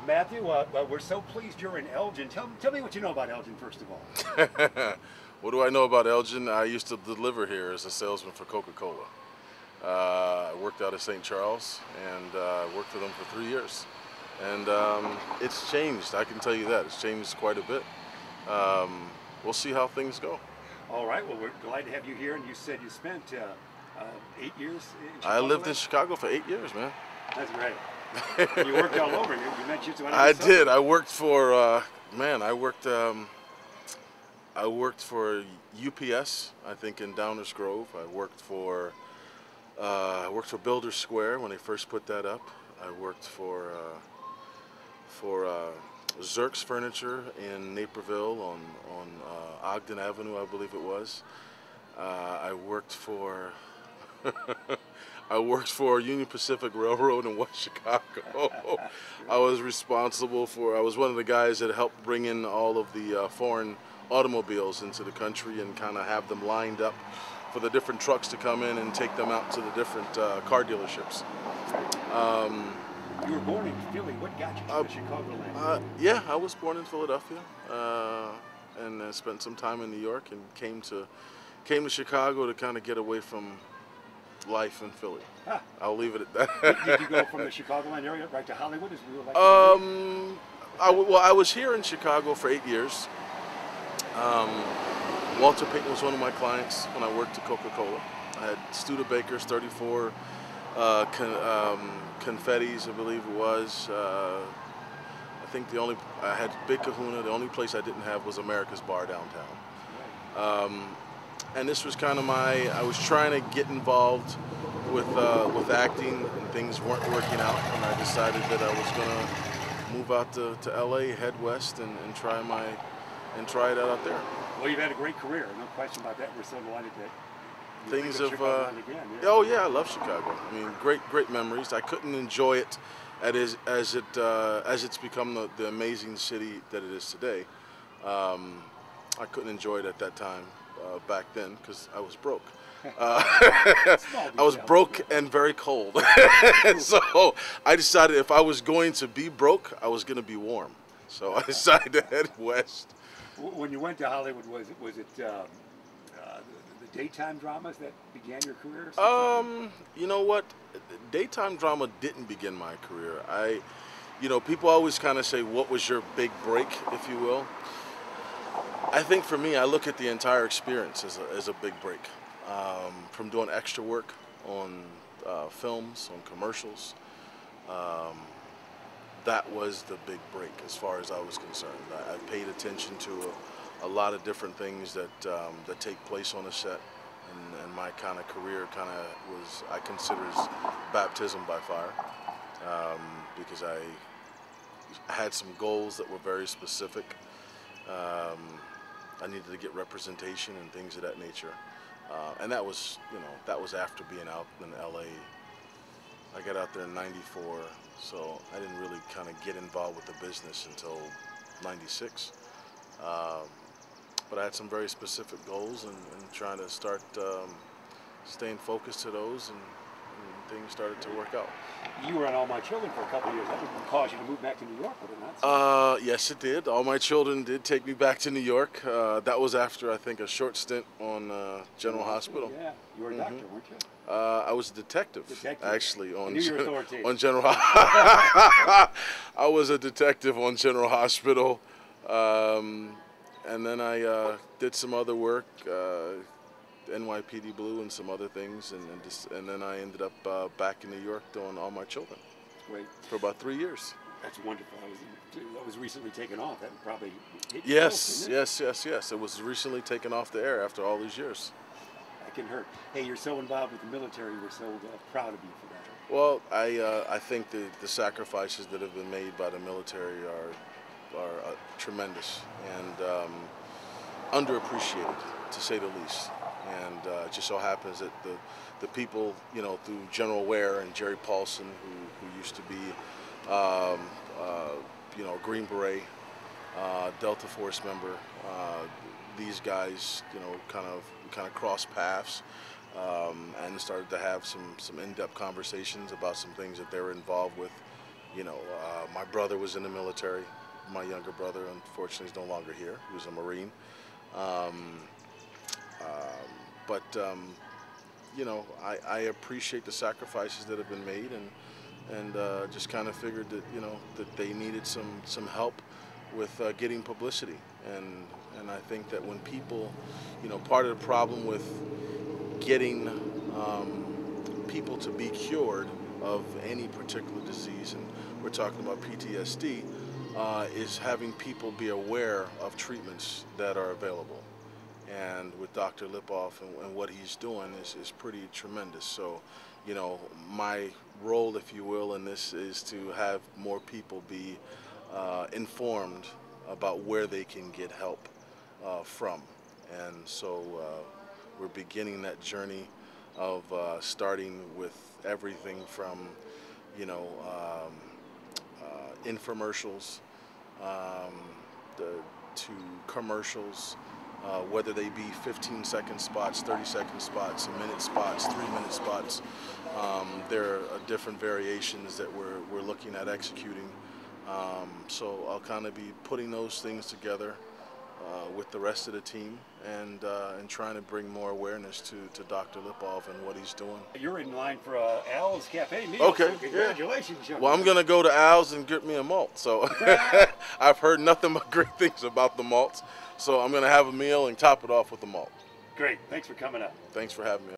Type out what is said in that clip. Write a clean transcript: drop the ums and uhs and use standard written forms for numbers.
Matthew, well, we're so pleased you're in Elgin. Tell me what you know about Elgin, first of all. What do I know about Elgin? I used to deliver here as a salesman for Coca-Cola. I worked out of St. Charles and worked for them for 3 years. And it's changed, I can tell you that. It's changed quite a bit. We'll see how things go. All right, well, we're glad to have you here. And you said you spent 8 years in Chicago? I lived in Chicago for 8 years, man. That's great. You worked all over. You mentioned some. I did. I worked for, man, I worked for UPS, I think, in Downers Grove. I worked for Builder Square when they first put that up. I worked for Zerk's Furniture in Naperville on Ogden Avenue, I believe it was. I worked for Union Pacific Railroad in West Chicago. I was I was one of the guys that helped bring in all of the foreign automobiles into the country and kind of have them lined up for the different trucks to come in and take them out to the different car dealerships. You were born in Philly. What got you to the Chicagoland? Yeah, I was born in Philadelphia and spent some time in New York and came to Chicago to kind of get away from life in Philly. Huh. I'll leave it at that. Did you go from the Chicagoland area right to Hollywood? Well, I was here in Chicago for 8 years. Walter Payton was one of my clients when I worked at Coca-Cola. I had Studebaker's 34 Confettis, I believe it was. I think I had Big Kahuna. The only place I didn't have was America's Bar downtown. And this was kind of I was trying to get involved with acting, and things weren't working out, and I decided that I was going to move out to LA, head west, and try it out there. Well, you've had a great career, no question about that. We're so delighted that things have. Again, yeah. Oh yeah, I love Chicago. I mean, great memories. I couldn't enjoy it as it's become the amazing city that it is today. I couldn't enjoy it at that time back then because I was broke. I was broke and very cold. So I decided if I was going to be broke, I was going to be warm. So I decided to head west. When you went to Hollywood, was it the daytime dramas that began your career? You know what? Daytime drama didn't begin my career. People always kind of say, what was your big break, if you will? I think for me, I look at the entire experience as a big break. From doing extra work on films, on commercials, that was the big break as far as I was concerned. I paid attention to a lot of different things that take place on a set, and my kind of career I consider as baptism by fire, because I had some goals that were very specific. I needed to get representation and things of that nature, and that was after being out in LA. I got out there in '94, so I didn't really kind of get involved with the business until '96. But I had some very specific goals and trying to start staying focused to those, and things started to work out. You were on All My Children for a couple of years. That would cause you to move back to New York, would it not? Yes, it did. All My Children did take me back to New York. That was after, I think, a short stint on General Hospital. Yeah, you were a doctor, weren't you? I was a detective. I Actually, knew you were authoritative. on General. I was a detective on General Hospital, and then I did some other work, NYPD Blue and some other things, and then I ended up back in New York doing All My Children. Great. For about 3 years. That's wonderful. That was recently taken off. That probably hit you Yes, close, yes. It was recently taken off the air after all these years. That can hurt. Hey, you're so involved with the military. We're so proud of you for that. Well, I think the sacrifices that have been made by the military are tremendous and underappreciated, to say the least. And it just so happens that the people, through General Ware and Jerry Paulson, who used to be, Green Beret, Delta Force member, these guys, kind of crossed paths and started to have some in-depth conversations about some things that they were involved with, You know, my brother was in the military. My younger brother, unfortunately, is no longer here. He was a Marine. But you know, I appreciate the sacrifices that have been made, and just kind of figured that, you know, that they needed some help with getting publicity. And I think that when people, you know, part of the problem with getting people to be cured of any particular disease, and we're talking about PTSD, is having people be aware of treatments that are available. And with Dr. Lipov and what he's doing is pretty tremendous. So, you know, my role, if you will, in this is to have more people be informed about where they can get help from. And so we're beginning that journey of starting with everything from, you know, infomercials to commercials, whether they be 15-second spots, 30-second spots, a-minute spots, 3-minute spots. There are different variations that we're looking at executing. So I'll kind of be putting those things together with the rest of the team, and trying to bring more awareness to Dr. Lipov and what he's doing. You're in line for Al's Cafe meal. Okay, So congratulations, young Well, man. I'm gonna go to Al's and get me a malt. So I've heard nothing but great things about the malts. So I'm gonna have a meal and top it off with a malt. Great. Thanks for coming up. Thanks for having me.